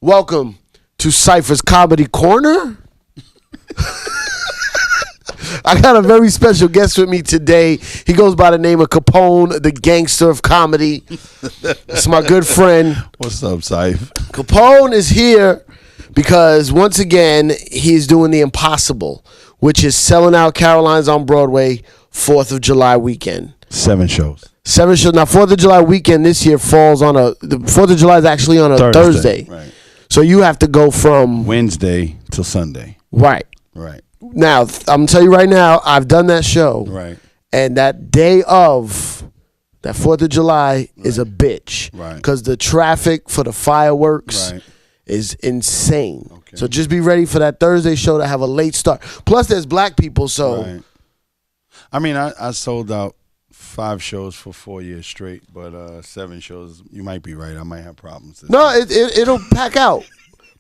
Welcome to Cipha's Comedy Corner. I got a very special guest with me today. He goes by the name of Capone, the gangster of comedy. It's my good friend. What's up, Cipha? Capone is here because, once again, he's doing the impossible, which is selling out Caroline's on Broadway 4th of July weekend. 7 shows. 7 shows. Now, 4th of July weekend this year falls on the 4th of July is actually on a Thursday. Right. So you have to go from Wednesday till Sunday. Right. Right. Now, I'm going to tell you right now, I've done that show. Right. And that day of, that 4th of July is a bitch. Right. Because the traffic for the fireworks Right. is insane. Okay. So just be ready for that Thursday show to have a late start. Plus, there's black people, so. Right. I mean, I sold out 5 shows for 4 years straight, but 7 shows, you might be right. I might have problems. No, it'll pack out.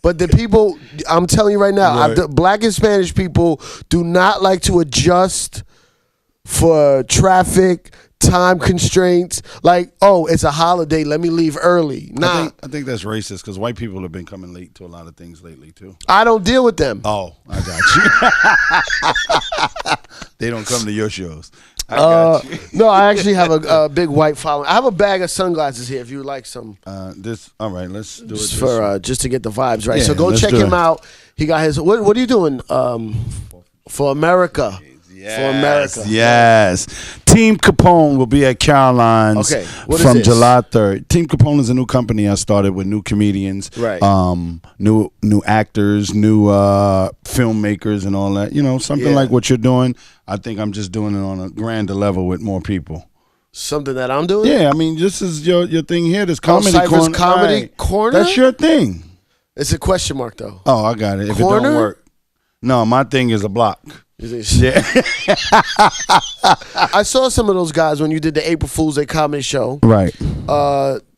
But the people, I'm telling you right now, Right. the black and Spanish people do not like to adjust for traffic, time constraints. Like, oh, it's a holiday, let me leave early. Nah, I think that's racist because white people have been coming late to a lot of things lately, too. I don't deal with them. Oh, I got you. They don't come to your shows. I got you. No, I actually have a big white following. I have a bag of sunglasses here if you would like some. All right, let's do Just it. for just to get the vibes right. Yeah, So go let's check do him it. out. He got his. What are you doing? For America. Yes, For America. Yes. Team Capone will be at Caroline's Okay, what is from this? July 3rd. Team Capone is a new company I started with new comedians, Right. New actors, new filmmakers and all that. You know, something Yeah. like what you're doing. I think I'm just doing it on a grander level with more people. Something that I'm doing? Yeah, I mean, this is your thing here. This comedy Cipha's corner. Comedy Right. Corner? That's your thing. It's a question mark though. Oh, I got it. If it Corner? don't work. No, my thing is a block. Yeah. I saw some of those guys when you did the April Fool's Day comedy show. Right.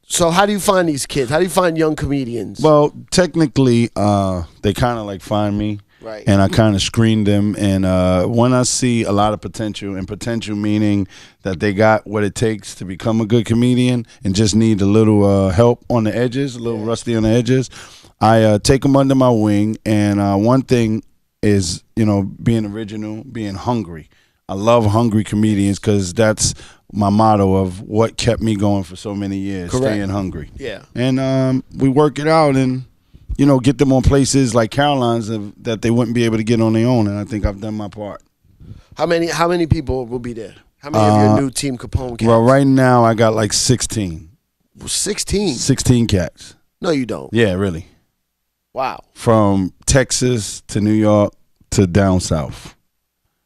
So how do you find these kids? How do you find young comedians? Well, technically, they kind of like find me, Right. and I kind of screen them. And when I see a lot of potential, and potential meaning that they got what it takes to become a good comedian, and just need a little help on the edges, a little rusty on the edges, I take them under my wing. And one thing is, you know, being original, being hungry. I love hungry comedians because that's my motto of what kept me going for so many years, Correct. staying hungry. Yeah. And we work it out and, you know, get them on places like Caroline's that they wouldn't be able to get on their own. And I think I've done my part. How many people will be there? How many of your new Team Capone cats? Well, right now I got like 16. 16? 16 cats. No, you don't. Yeah, really. Wow. From Texas to New York to down south.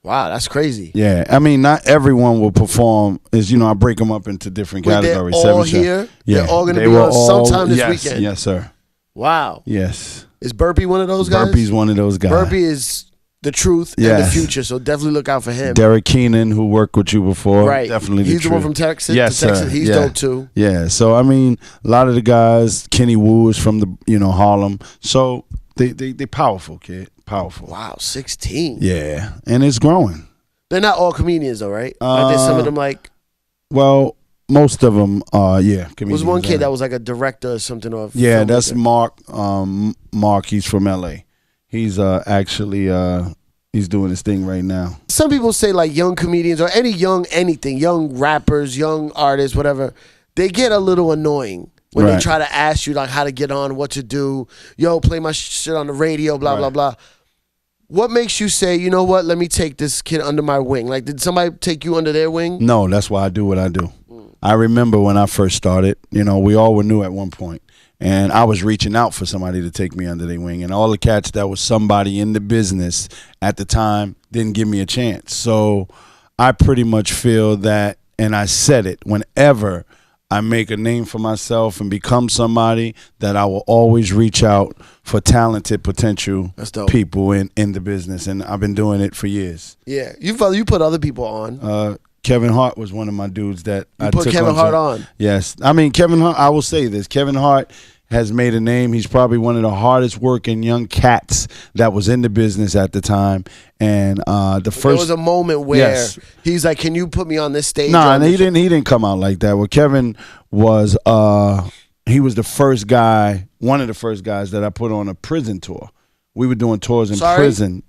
Wow, that's crazy. Yeah, I mean, not everyone will perform. As you know, I break them up into different Wait, categories. they're all 7 shows. here? Yeah, They're all going to they be were on all- sometime this yes, weekend? Yes, sir. Wow. Yes. Is Burpee one of those guys? Burpee's one of those guys. Burpee is the truth and the Yes. future, so definitely look out for him. Derek Keenan, who worked with you before, Right. definitely the He's the one truth. from Texas. Yes, to Texas. sir. He's Yeah. dope too. Yeah, so I mean, a lot of the guys, Kenny Wu is from the Harlem, so they powerful, kid, powerful. Wow, 16. Yeah, and it's growing. They're not all comedians though, right? Like there's some of them like Well, most of them are, yeah. there was one comedians, kid that was like a director or something or a yeah, that's filmmaker. Mark. Mark, he's from LA. He's actually he's doing his thing right now. Some people say like young comedians or any young anything, young rappers, young artists, whatever, they get a little annoying when they Right. try to ask you like how to get on, what to do. Yo, play my shit on the radio, blah, blah, Right. blah. What makes you say, you know what, let me take this kid under my wing? Like, did somebody take you under their wing? No, that's why I do what I do. I remember when I first started, you know, we all were new at one point, and I was reaching out for somebody to take me under their wing, and all the cats that was somebody in the business at the time didn't give me a chance. So I pretty much feel that, and I said it, whenever I make a name for myself and become somebody, that I will always reach out for talented potential That's dope. people in the business, and I've been doing it for years. Yeah, you put other people on. Kevin Hart was one of my dudes that I put took Kevin Hart to- on. Yes, I mean Kevin Hart. I will say this: Kevin Hart has made a name. He's probably one of the hardest working young cats that was in the business at the time. And the first, There was a moment where Yes. he's like, "Can you put me on this stage?" nah, on and this he didn't come out like that. Well, Kevin was he was the first guy one of the first guys that I put on a prison tour. We were doing tours in Sorry? prison.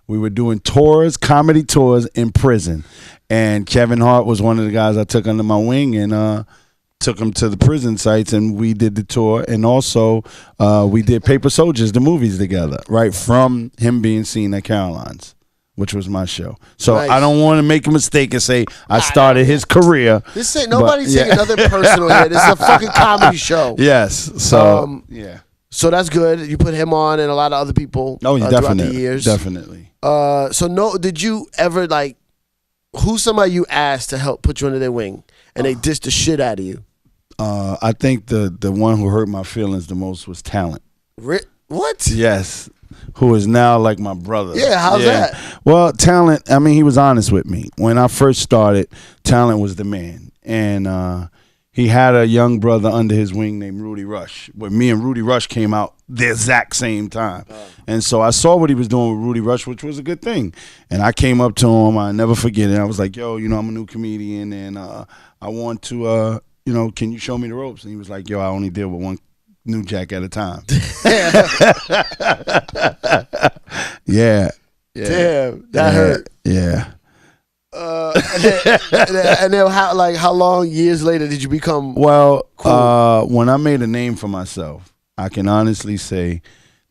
We were doing tours, comedy tours in prison. And Kevin Hart was one of the guys I took under my wing and took him to the prison sites, and we did the tour. And also we did Paper Soldiers, the movies together, right, from him being seen at Caroline's, which was my show. So Nice. I don't want to make a mistake and say I started his career. This ain't nobody's taking nothing personal here. This is a fucking comedy show. Yes. So, yeah. So that's good. You put him on and a lot of other people Oh, throughout definitely. the years. Definitely. Did you ever, like, who's somebody you asked to help put you under their wing and they dissed the shit out of you? I think the one who hurt my feelings the most was Talent. What? Yes. Who is now like my brother. Yeah, how's that? Well, Talent, I mean, he was honest with me. When I first started, Talent was the man. And he had a young brother under his wing named Rudy Rush. But me and Rudy Rush came out the exact same time. And so I saw what he was doing with Rudy Rush, which was a good thing. And I came up to him. I never forget it. I was like, yo, I'm a new comedian, and I want to, can you show me the ropes? And he was like, yo, I only deal with one New Jack at a time. Yeah. Damn, that hurt. Yeah. And then how long years later did you become? Well, cool? When I made a name for myself, I can honestly say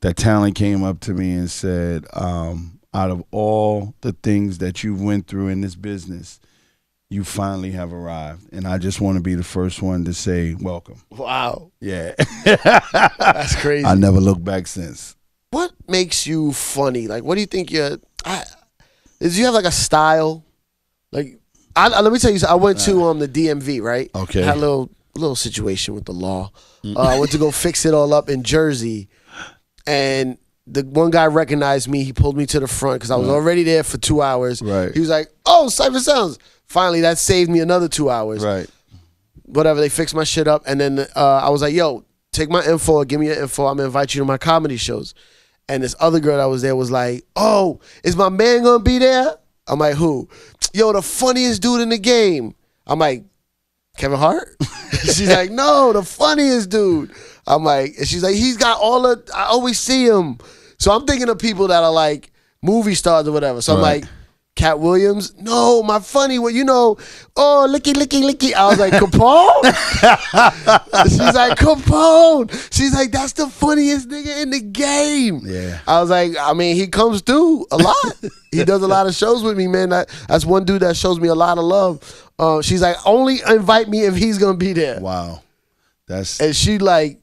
that Talent came up to me and said, out of all the things that you went through in this business, you finally have arrived. And I just want to be the first one to say, welcome. Wow. Yeah. That's crazy. I never looked back since. What makes you funny? Like, what do you think do you have like a style? Like, let me tell you something. I went to the DMV, right? Okay. Had a little situation with the law. I went to go fix it all up in Jersey, and the one guy recognized me. He pulled me to the front because I was already there for 2 hours. Right. He was like, "Oh, Cipha Sounds." Finally, that saved me another 2 hours. Right. Whatever. They fixed my shit up, and then I was like, "Yo, take my info or give me your info. I'm gonna invite you to my comedy shows." And this other girl that was there was like, "Oh, is my man gonna be there?" I'm like, "Who?" "Yo, the funniest dude in the game." I'm like, "Kevin Hart?" She's like, "No, the funniest dude." I'm like, and she's like, "He's got I always see him." So I'm thinking of people that are like movie stars or whatever. So I'm like, Cat Williams? "No, my funny one, oh, licky, licky, licky." I was like, "Capone?" She's like, "Capone." She's like, "That's the funniest nigga in the game." Yeah. I was like, I mean, he comes through a lot. He does a lot of shows with me, man. That's one dude that shows me a lot of love. She's like, "Only invite me if he's going to be there." Wow. And she like,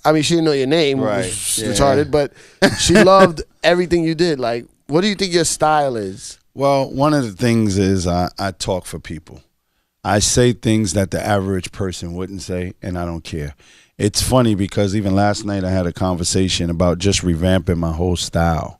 I mean, she didn't know your name. Right. Retarded, but she loved everything you did. Like, what do you think your style is? Well, one of the things is I talk for people. I say things that the average person wouldn't say, and I don't care. It's funny because even last night I had a conversation about just revamping my whole style.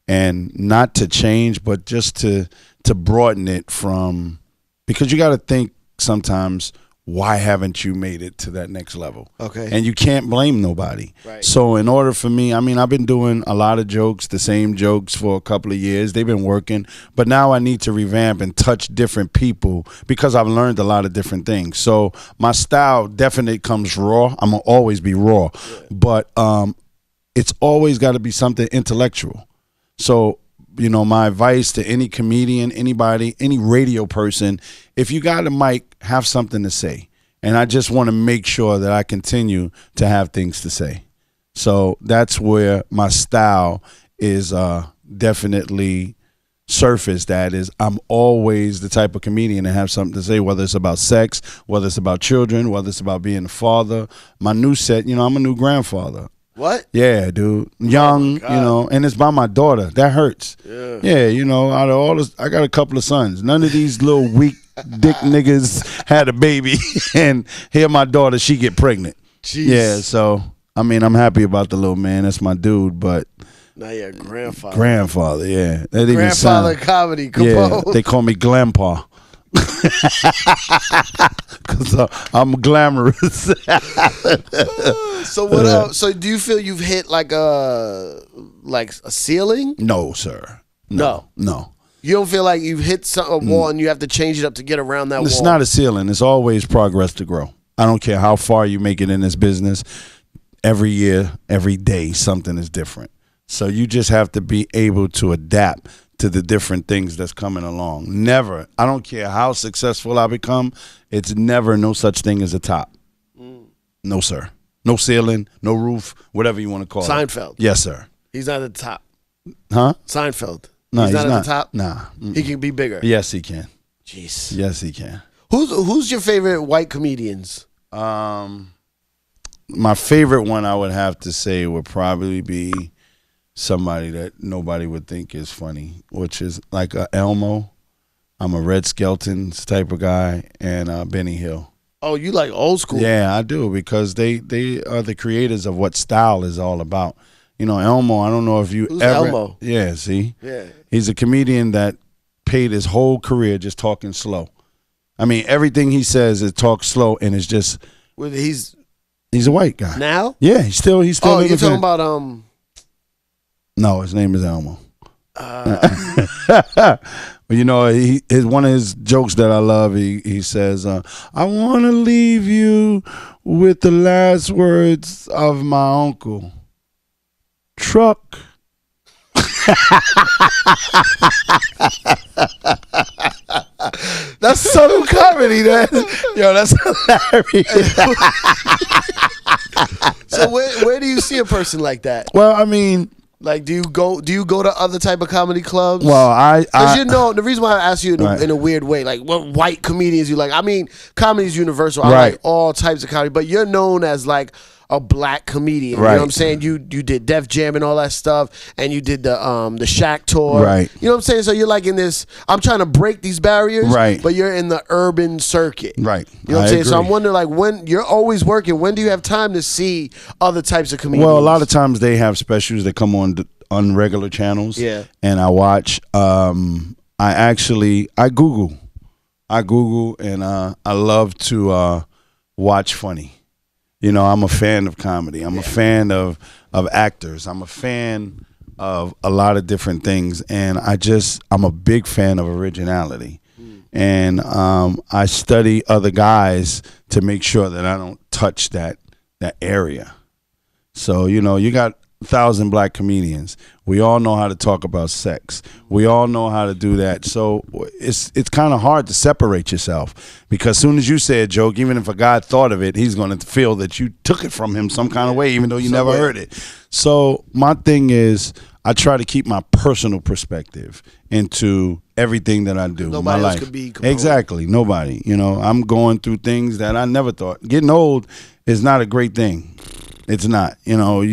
And not to change, but just to broaden it from, because you got to think sometimes, why haven't you made it to that next level? Okay. And you can't blame nobody. Right. So in order for me, I mean, I've been doing a lot of jokes, the same jokes for a couple of years. They've been working. But now I need to revamp and touch different people because I've learned a lot of different things. So my style definitely comes raw. I'm going to always be raw. Yeah. But it's always got to be something intellectual. So, my advice to any comedian, anybody, any radio person, if you got a mic, have something to say. And I just want to make sure that I continue to have things to say. So that's where my style is definitely surfaced. That is, I'm always the type of comedian to have something to say, whether it's about sex, whether it's about children, whether it's about being a father. My new set, I'm a new grandfather. What? Yeah, dude. Young, and it's by my daughter. That hurts. Yeah, out of all this, I got a couple of sons. None of these little weak dick niggas had a baby. And here my daughter, she get pregnant. Jeez. Yeah, so, I mean, I'm happy about the little man. That's my dude, but. Now you're grandfather. Grandfather, yeah. That even grandfather comedy, Capone. Yeah, they call me Glampa. Because I'm glamorous. So what else? So do you feel you've hit like a ceiling? No, sir. No. You don't feel like you've hit a wall and you have to change it up to get around that wall? It's not a ceiling. It's always progress to grow. I don't care how far you make it in this business. every year, every day, something is different. So you just have to be able to adapt to the different things that's coming along. Never, I don't care how successful I become, it's never no such thing as a top. No, sir. No ceiling, no roof, whatever you want to call it. Seinfeld. Yes, sir. He's not at the top. Huh? Seinfeld. No, he's not at the top? Nah. He can be bigger. Yes, he can. Jeez. Yes, he can. Who's your favorite white comedians? My favorite one I would have to say would probably be somebody that nobody would think is funny, which is like a Elmo. I'm a Red Skeltons type of guy, and Benny Hill. Oh, you like old school? Yeah, I do, because they are the creators of what style is all about. You know, Elmo, I don't know if you Who's ever. Elmo? Yeah, see? Yeah. He's a comedian that paid his whole career just talking slow. I mean, everything he says is talk slow, and it's just. Well, he's a white guy. now? Yeah, he's still. Oh, you're talking about No, his name is Elmo. But you know, one of his jokes that I love. He says, "I want to leave you with the last words of my uncle. Truck." That's subtle comedy, man. Yo, that's hilarious. So where do you see a person like that? Well, I mean, like, do you go to other type of comedy clubs? well, because you know the reason why I ask you Right. in a weird way, like what white comedians you like. I mean, comedy is universal. I Right. like all types of comedy, but you're known as like a black comedian. You Right. know what I'm saying? You did Def Jam and all that stuff, and you did the Shaq tour. Right. You know what I'm saying? So you're like in this. I'm trying to break these barriers. Right. But you're in the urban circuit. Right. You know what I'm I saying? So agree. I'm wondering, like, when you're always working, when do you have time to see other types of comedians? Well, a lot of times they have specials that come on regular channels. Yeah. And I watch. I Google. And I love to watch funny. You know, I'm a fan of comedy. I'm a fan of actors. I'm a fan of a lot of different things, and I'm a big fan of originality. And I study other guys to make sure that I don't touch that area. So, you know, you got 1,000 black comedians. We all know how to talk about sex. We all know how to do that. So it's kind of hard to separate yourself, because as soon as you say a joke, even if a guy thought of it, he's going to feel that you took it from him some kind of way, even though you never heard it. So my thing is, I try to keep my personal perspective into everything that I do. Nobody my else life. could be Capone. Exactly. Nobody. You know, I'm going through things that I never thought. Getting old is not a great thing. It's not. You know,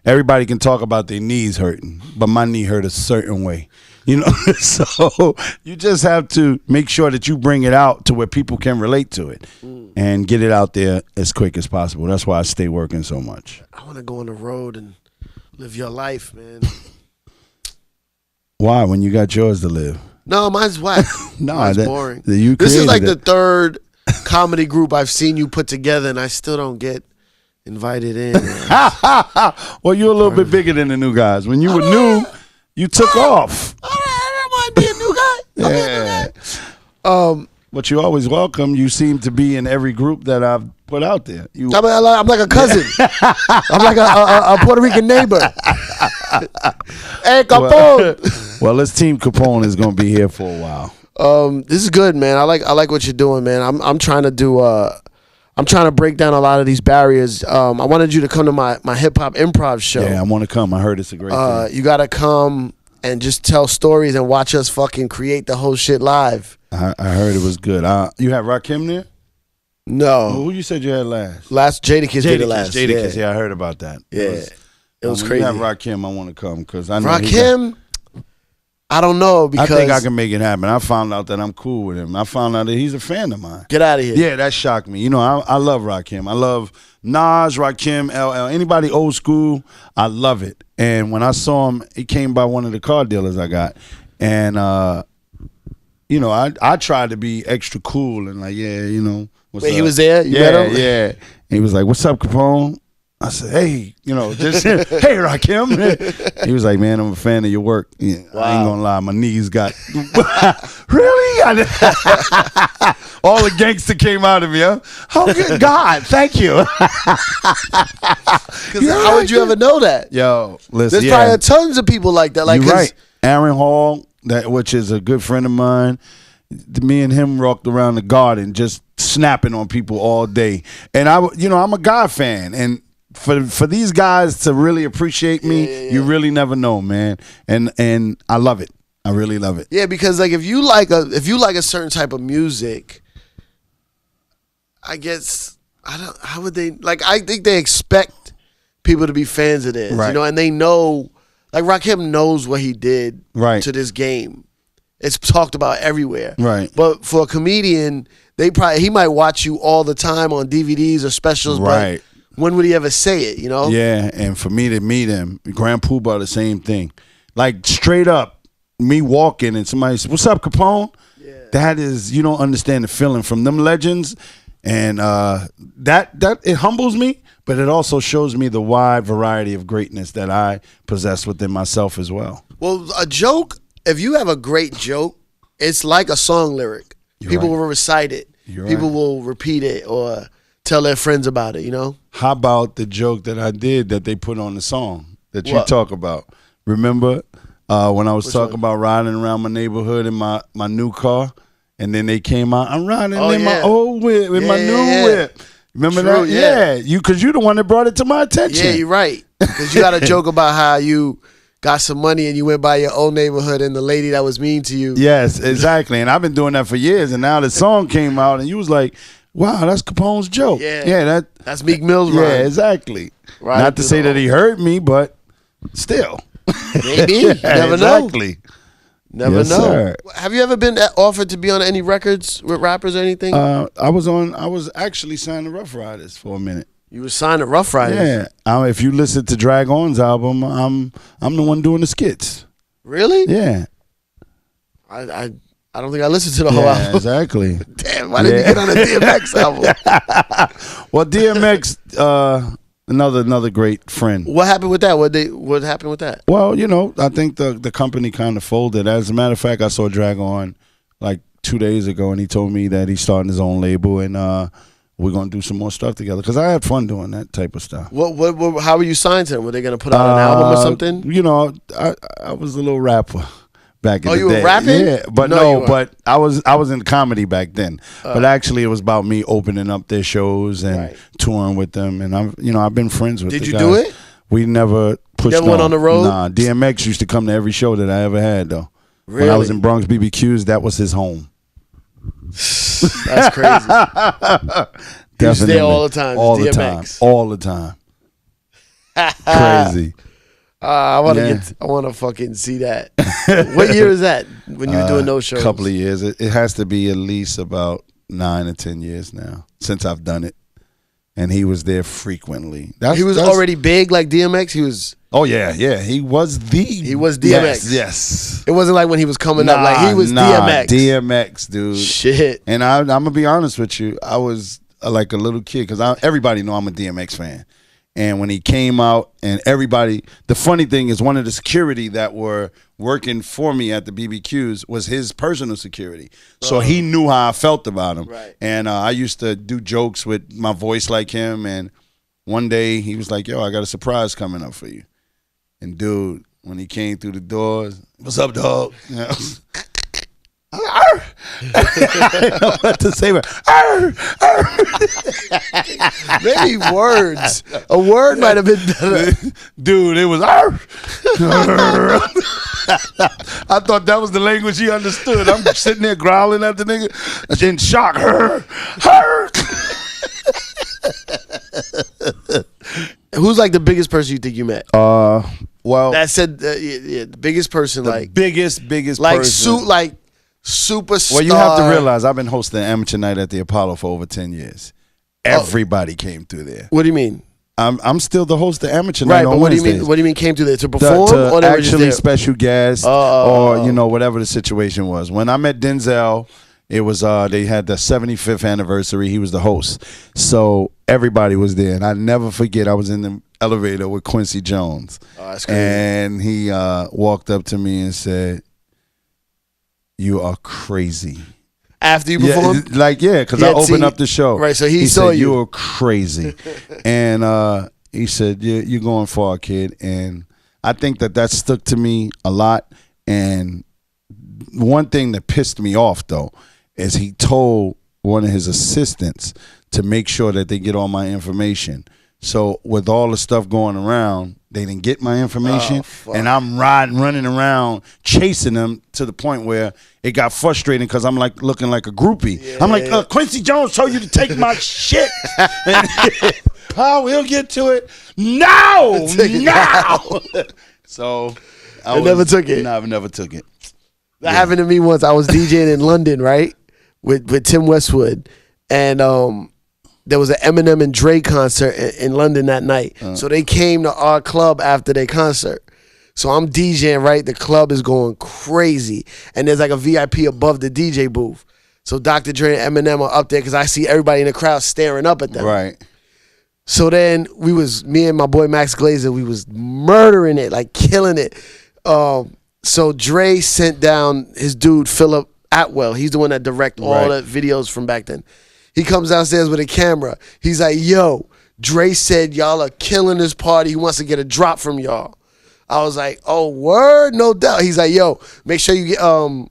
everybody can talk about their knees hurting, but my knee hurt a certain way. You know, so you just have to make sure that you bring it out to where people can relate to it and get it out there as quick as possible. That's why I stay working so much. I want to go on the road and live your life, man. Why? When you got yours to live? No, mine's whack. No, mine's boring. You This is like the created third comedy group I've seen you put together, and I still don't get invited in. Well, you're a little bit bigger than the new guys. When you were new, you took off. I don't want to be a new guy. Yeah. But you're always welcome. You seem to be in every group that I've put out there. I'm like a cousin. I'm like a Puerto Rican neighbor. Hey, Capone. Well, this Team Capone is going to be here for a while. This is good, man. I like what you're doing, man. I'm trying to do. I'm trying to break down a lot of these barriers. I wanted you to come to my hip hop improv show. Yeah, I want to come. I heard it's a great thing. You got to come and just tell stories and watch us fucking create the whole shit live. I heard it was good. You had Rakim there? No. Who you said you had last? Last Jadakiss did it last. Jadakiss, yeah, I heard about that. Yeah. It was when crazy. you have Rakim, I want to come because I know Rakim, I don't know, because I think I can make it happen. I found out that I'm cool with him. I found out that he's a fan of mine. Get out of here. Yeah, that shocked me. You know, I love Rakim. I love Nas, Rakim, LL. Anybody old school, I love it. And when I saw him, he came by one of the car dealers I got. And, you know, I tried to be extra cool and like, yeah, you know. Wait, he was there? You met him? Yeah. And he was like, what's up, Capone? I said, hey, just hey, Rakim. He was like, man, I'm a fan of your work. Yeah, wow. I ain't gonna lie, my knees got really. All the gangster came out of me. Huh? Oh, good God, thank you. Because how would you ever know that? Yo, listen, there's probably tons of people like that. Like, you're right. Aaron Hall, which is a good friend of mine. Me and him walked around the garden just snapping on people all day. And I'm a God fan, and for these guys to really appreciate me, you really never know, man. And I love it. I really love it. Yeah, because like if you like a certain type of music, I guess how would they like? I think they expect people to be fans of this, right. And they know, like Rakim knows what he did to this game. It's talked about everywhere, right? But for a comedian, he might watch you all the time on DVDs or specials, right? But when would he ever say it, Yeah, and for me to meet him, Grand Poobah, the same thing. Like, straight up, me walking and somebody said, what's up, Capone? Yeah. That is, you don't understand the feeling from them legends. And that it humbles me, but it also shows me the wide variety of greatness that I possess within myself as well. Well, a joke, if you have a great joke, it's like a song lyric. People will recite it. People will repeat it or tell their friends about it, How about the joke that I did that they put on the song that you talk about? Remember when I was talking about riding around my neighborhood in my new car, and then they came out, I'm riding in my old whip, in my new whip. Remember that? Yeah. Because you're the one that brought it to my attention. Yeah, you're right. Because you got a joke about how you got some money and you went by your old neighborhood and the lady that was mean to you. Yes, exactly. And I've been doing that for years, and now the song came out, and you was like, wow, that's Capone's joke. Yeah, that's Meek Mill's rhyme. Yeah, exactly. Right. Not to say that he hurt me, but still. Maybe. You never know. Never know. Sir. Have you ever been offered to be on any records with rappers or anything? I was actually signed to Rough Riders for a minute. You were signed to Rough Riders? Yeah. If you listen to Drag On's album, I'm the one doing the skits. Really? Yeah. I don't think I listened to the whole album. Exactly. Damn, why didn't you get on a DMX album? Well, DMX, another great friend. What happened with that? What happened with that? Well, I think the company kind of folded. As a matter of fact, I saw Drag On like 2 days ago, and he told me that he's starting his own label, and we're gonna do some more stuff together. Because I had fun doing that type of stuff. What? How were you signed to them? Were they gonna put out an album or something? I was a little rapper back in the day. Oh, you were rapping? Yeah, but but I was in comedy back then. But actually, it was about me opening up their shows and touring with them. And I've been friends with. Did you guys. do it? We never pushed. You never went on the road? Nah, DMX used to come to every show that I ever had though. Really? When I was in Bronx BBQs, that was his home. That's crazy. Definitely. He's there all the time. All DMX. the time. All the time. Crazy. I want to fucking see that. What year is that when you were doing those shows? A couple of years. It has to be at least about 9 or 10 years now since I've done it. And he was there frequently. He was already big like DMX? He was... Oh, yeah. He was DMX. Yes. It wasn't like when he was coming up. Like, he was DMX. DMX, dude. Shit. And I'm going to be honest with you. I was like a little kid because everybody know I'm a DMX fan. And when he came out and everybody, the funny thing is one of the security that were working for me at the BBQs was his personal security. So he knew how I felt about him. Right. And I used to do jokes with my voice like him. And one day he was like, yo, I got a surprise coming up for you. And dude, when he came through the doors, what's up, dog? You know, I don't know what to say, but maybe words. A word might have been better. Dude, it was I thought that was the language he understood. I'm sitting there growling at the nigga, in shock. Who's like the biggest person you think you met? Well, that said, the biggest person, the biggest like person. like superstar. Well, you have to realize I've been hosting Amateur Night at the Apollo for over 10 years. Everybody came through there. What do you mean? I'm still the host of Amateur Night on what Wednesdays. do you mean? What do you mean came through there to perform? To or they actually were just there? Special guest or whatever the situation was. When I met Denzel, It was they had the 75th anniversary. He was the host, so everybody was there. And I never forget. I was in the elevator with Quincy Jones, that's crazy. and he walked up to me and said, "You are crazy." After you performed? Because I opened up the show. Right, so he saw said, you. You were crazy. And he said, you're going far, kid. And I think that stuck to me a lot. And one thing that pissed me off, though, is he told one of his assistants to make sure that they get all my information. So with all the stuff going around, they didn't get my information, and I'm running around chasing them to the point where it got frustrating because I'm like looking like a groupie. Yeah. I'm like, Quincy Jones told you to take my shit. Oh, we'll get to it now. So I never took it. No, I never took it. That happened to me once. I was DJing in London, right, with Tim Westwood, and there was an Eminem and Dre concert in London that night. So they came to our club after their concert. So I'm DJing, right? The club is going crazy. And there's like a VIP above the DJ booth. So Dr. Dre and Eminem are up there because I see everybody in the crowd staring up at them. Right. So then me and my boy Max Glazer, we was murdering it, like killing it. So Dre sent down his dude, Philip Atwell. He's the one that direct all the videos from back then. He comes downstairs with a camera. He's like, yo, Dre said y'all are killing this party. He wants to get a drop from y'all. I was like, oh, word? No doubt. He's like, yo, make sure you get,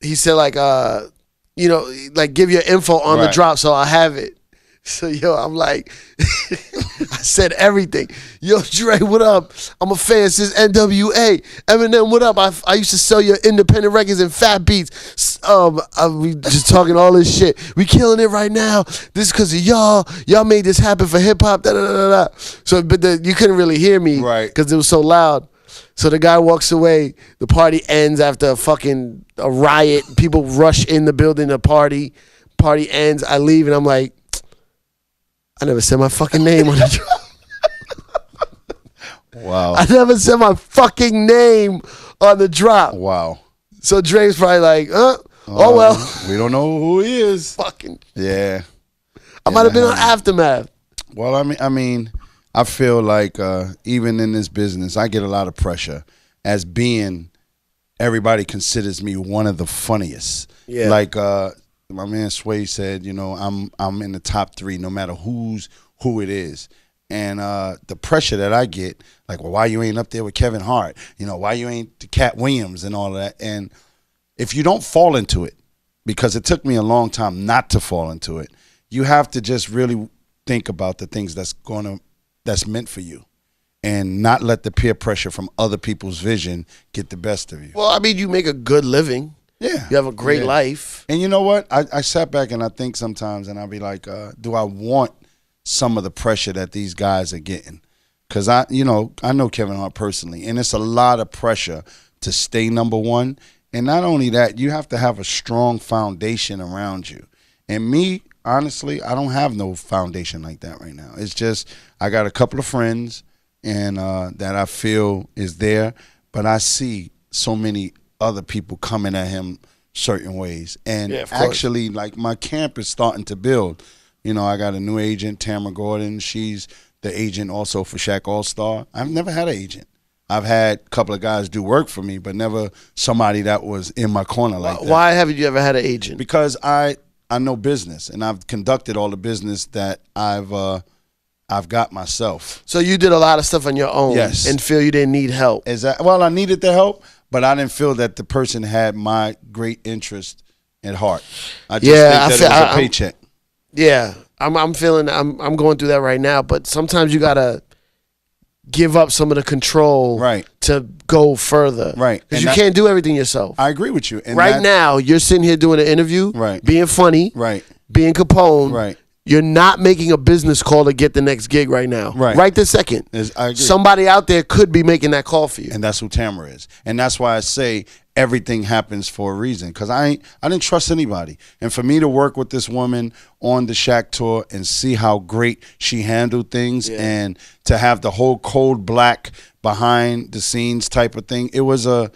he said like, like give your info on the drop so I'll have it. So, yo, I'm like, I said everything. Yo, Dre, what up? I'm a fan since NWA. Eminem, what up? I used to sell your independent records and fat beats. We just talking all this shit. We killing it right now. This is because of y'all. Y'all made this happen for hip-hop. Da-da-da-da. So, but you couldn't really hear me because it was so loud. So the guy walks away. The party ends after a riot. People rush in the building to party. Party ends. I leave, and I'm like, I never said my fucking name on the drop. Wow. I never said my fucking name on the drop. Wow. So Dre's probably like, oh well. We don't know who he is. Fucking. Yeah. I might have been on Aftermath. Well, I mean, I feel like even in this business, I get a lot of pressure as being, everybody considers me one of the funniest. Yeah. Like, my man Sway said, I'm in the top 3 no matter who it is. And the pressure that I get, like, well, why you ain't up there with Kevin Hart? Why you ain't the Cat Williams and all of that? And if you don't fall into it, because it took me a long time not to fall into it, you have to just really think about the things that's meant for you and not let the peer pressure from other people's vision get the best of you. Well, I mean, you make a good living. Yeah. You have a great life. And you know what? I sat back and I think sometimes, and I'll be like, do I want some of the pressure that these guys are getting? Because I know Kevin Hart personally, and it's a lot of pressure to stay number one. And not only that, you have to have a strong foundation around you. And me, honestly, I don't have no foundation like that right now. It's just I got a couple of friends and that I feel is there, but I see so many other people coming at him certain ways. And actually, like, my camp is starting to build. I got a new agent, Tamara Gordon. She's the agent also for Shaq All-Star. I've never had an agent. I've had a couple of guys do work for me, but never somebody that was in my corner like that. Why haven't you ever had an agent? Because I know business, and I've conducted all the business that I've got myself. So you did a lot of stuff on your own, and feel you didn't need help. Well, I needed the help, but I didn't feel that the person had my great interest at heart. I just think that it was a paycheck. I'm feeling I'm going through that right now, but sometimes you gotta give up some of the control to go further. Right. Because you can't do everything yourself. I agree with you. And right now, you're sitting here doing an interview, being funny, being Capone. Right. You're not making a business call to get the next gig right now. Right this second. I agree. Somebody out there could be making that call for you. And that's who Tamara is. And that's why I say everything happens for a reason. Because I didn't trust anybody. And for me to work with this woman on the Shaq tour and see how great she handled things, and to have the whole Cold Black behind the scenes type of thing, it was a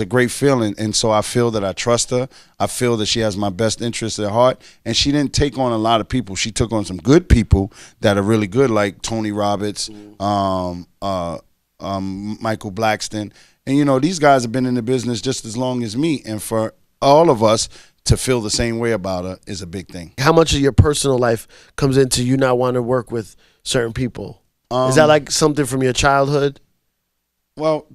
great feeling. And so I feel that I trust her. I feel that she has my best interest at heart. And she didn't take on a lot of people. She took on some good people that are really good, like Tony Roberts, Michael Blackston. And, you know, these guys have been in the business just as long as me. And for all of us to feel the same way about her is a big thing. How much of your personal life comes into you not wanting to work with certain people? Is that like something from your childhood? Well,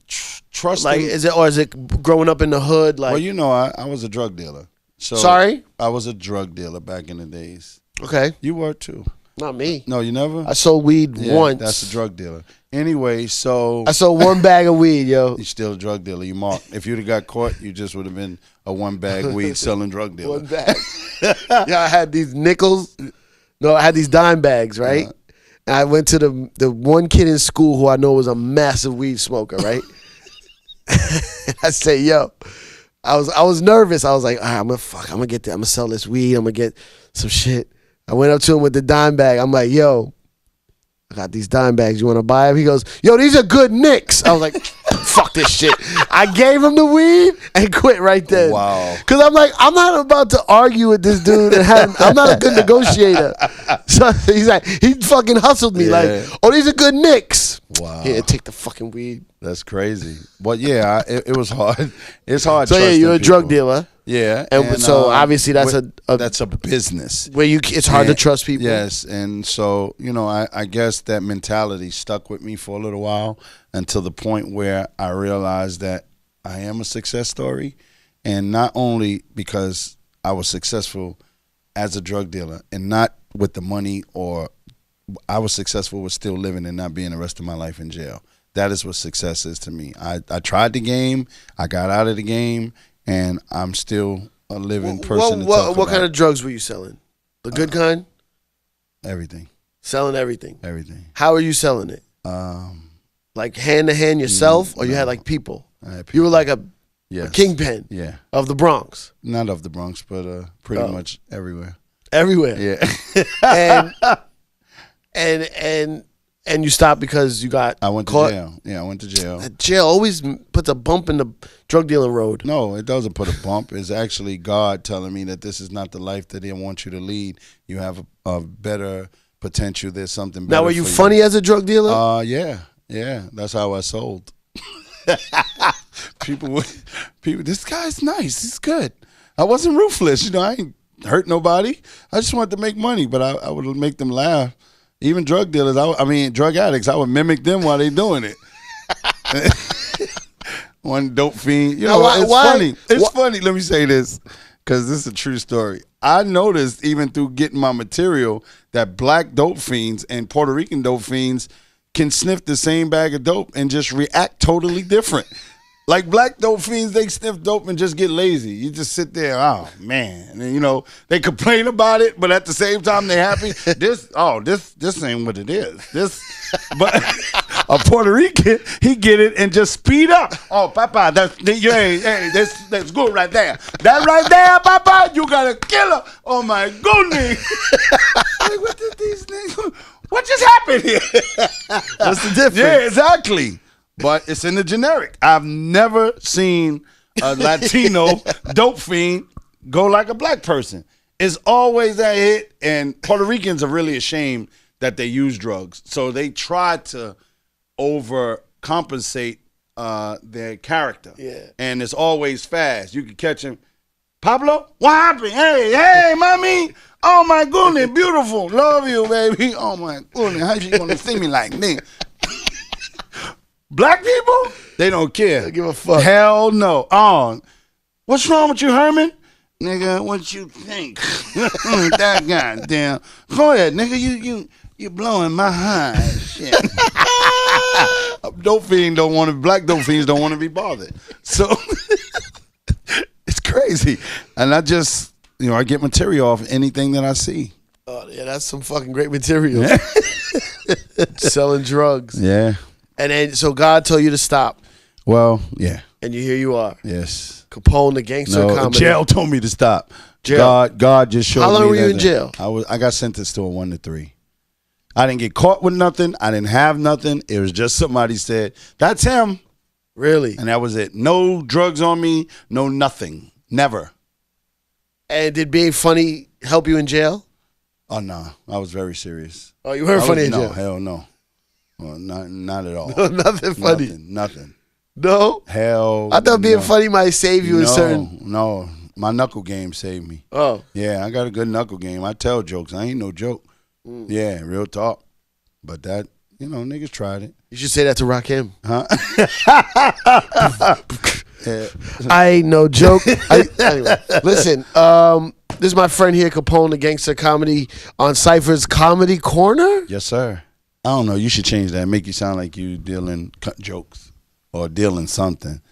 trust. Like, is it growing up in the hood? Like, well, you know, I was a drug dealer. So sorry? I was a drug dealer back in the days. Okay. You were too. Not me. No, you never? I sold weed once. That's a drug dealer. Anyway, so I sold one bag of weed, yo. You're still a drug dealer. You marked. If you'd have got caught, you just would have been a one-bag weed selling drug dealer. One bag. Yeah, I had these nickels. No, I had these dime bags, right? And I went to the one kid in school who I know was a massive weed smoker, right? I say, yo, I was nervous. I was like, all right, I'm gonna sell this weed. I'm gonna get some shit. I went up to him with the dime bag. I'm like, yo, I got these dime bags. You want to buy them? He goes, yo, these are good nicks. I was like, fuck this shit. I gave him the weed and quit right then. Wow. Because I'm like, I'm not about to argue with this dude. I'm not a good negotiator. So he's like, he fucking hustled me like, oh, these are good nicks. Wow. Yeah, take the fucking weed. That's crazy. But yeah, it was hard. It's hard. So yeah, you're a drug dealer. Yeah, and so obviously that's that's a business where it's hard to trust people. Yes, and so you know, I guess that mentality stuck with me for a little while until the point where I realized that I am a success story, and not only because I was successful as a drug dealer and not with the money, or I was successful with still living and not being the rest of my life in jail. That is what success is to me. I tried the game, I got out of the game, and I'm still a living person. What kind of drugs were you selling? The good kind? Everything. Selling everything? Everything. How are you selling it? Like hand to hand yourself, or you had like people? I had people. You were like a kingpin of the Bronx. Not of the Bronx, but pretty much everywhere. Everywhere? Yeah. And you stopped because you got I went caught? to jail. Yeah, I went to jail. Jail always puts a bump in the drug dealing road. No, it doesn't put a bump. It's actually God telling me that this is not the life that He wants you to lead. You have a better potential. There's something better. Now, were you funny as a drug dealer? Yeah. That's how I sold. people, this guy's nice. He's good. I wasn't ruthless. You know, I ain't hurt nobody. I just wanted to make money, but I would make them laugh. Even drug dealers, drug addicts, I would mimic them while they doing it. One dope fiend. You know, it's funny. It's funny. Let me say this, because this is a true story. I noticed even through getting my material that black dope fiends and Puerto Rican dope fiends can sniff the same bag of dope and just react totally different. Like black dope fiends, they sniff dope and just get lazy. You just sit there, oh man, and you know they complain about it, but at the same time they happy. This ain't what it is. But a Puerto Rican, he get it and just speed up. Oh, Papa, that's good right there. That right there, Papa, you got a killer. Oh my goodness! Like, what did these niggas? What just happened here? What's the difference? Yeah, exactly. But it's in the generic. I've never seen a Latino dope fiend go like a black person. It's always that hit, and Puerto Ricans are really ashamed that they use drugs. So they try to overcompensate their character. Yeah. And it's always fast. You can catch him. Pablo, what happened? Hey, mommy. Oh, my goodness, beautiful. Love you, baby. Oh, my goodness, how you going to see me like this? Black people, they don't care. They give a fuck. Hell no. What's wrong with you, Herman? Nigga, what you think? That goddamn. Go ahead, nigga. You blowing my high. Shit. Black dope fiends don't want to be bothered. So it's crazy. And I just, I get material off anything that I see. Oh yeah, that's some fucking great material. Selling drugs. Yeah. And then, so God told you to stop. Well, yeah. And here you are. Yes. Capone, the gangster comedy. Jail told me to stop. Jail. God just showed me. How long were you that in jail? I got sentenced to a 1 to 3. I didn't get caught with nothing. I didn't have nothing. It was just somebody said, that's him. Really? And that was it. No drugs on me. No nothing. Never. And did being funny help you in jail? Oh, no. I was very serious. Oh, you weren't funny in jail? No, hell no. Well, not at all. No, nothing funny? Nothing. No? Hell I thought being funny might save you in certain... No. My knuckle game saved me. Oh. Yeah, I got a good knuckle game. I tell jokes. I ain't no joke. Yeah, real talk. But that, niggas tried it. You should say that to Rakim. Huh? I ain't no joke. Anyway, listen, this is my friend here, Capone, the gangster comedy on Cipha's Comedy Corner. Yes, sir. I don't know. You should change that. Make you sound like you dealing jokes or dealing something.